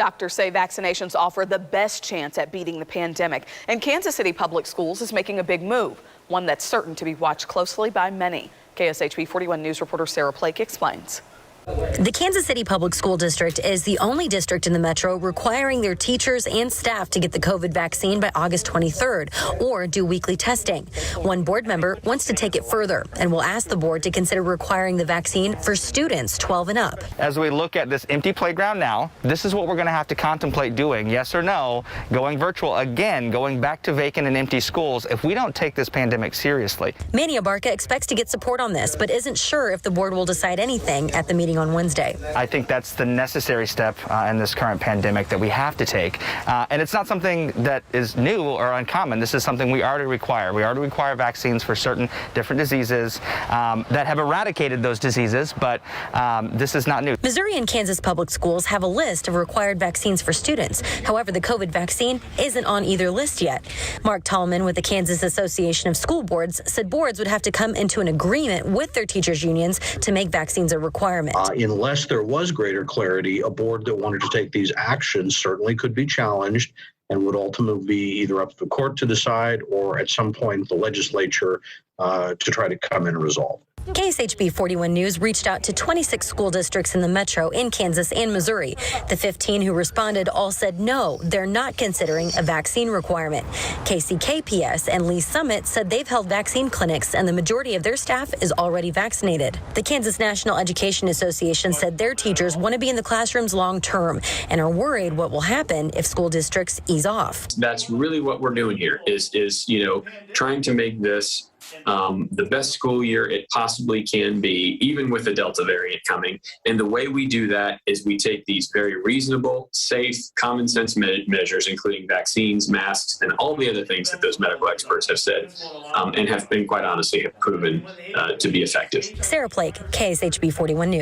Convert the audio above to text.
Doctors say vaccinations offer the best chance at beating the pandemic, and Kansas City Public Schools is making a big move, one that's certain to be watched closely by many. KSHB 41 News reporter Sarah Plake explains. The Kansas City Public School District is the only district in the metro requiring their teachers and staff to get the COVID vaccine by August 23rd or do weekly testing. One board member wants to take it further and will ask the board to consider requiring the vaccine for students 12 and up. As we look at this empty playground now, this is what we're going to have to contemplate doing, yes or no, going virtual again, going back to vacant and empty schools if we don't take this pandemic seriously. Manny Abarca expects to get support on this, but isn't sure if the board will decide anything at the meeting on Wednesday. I think that's the necessary step in this current pandemic that we have to take. And it's not something that is new or uncommon. This is something we already require. We already require vaccines for certain different diseases that have eradicated those diseases, but this is not new. Missouri and Kansas public schools have a list of required vaccines for students. However, the COVID vaccine isn't on either list yet. Mark Tallman with the Kansas Association of School Boards said boards would have to come into an agreement with their teachers' unions to make vaccines a requirement. Unless there was greater clarity, a board that wanted to take these actions certainly could be challenged and would ultimately be either up to the court to decide or at some point the legislature to try to come in and resolve. KSHB 41 News reached out to 26 school districts in the metro in Kansas and Missouri. The 15 who responded all said no, they're not considering a vaccine requirement. KCPS and Lee Summit said they've held vaccine clinics and the majority of their staff is already vaccinated. The Kansas National Education Association said their teachers want to be in the classrooms long term and are worried what will happen if school districts ease off. That's really what we're doing here is trying to make this the best school year it possibly can be, even with the Delta variant coming. And the way we do that is we take these very reasonable, safe, common sense measures, including vaccines, masks, and all the other things that those medical experts have said and have been, quite honestly, have proven to be effective. Sarah Plake, KSHB 41 News.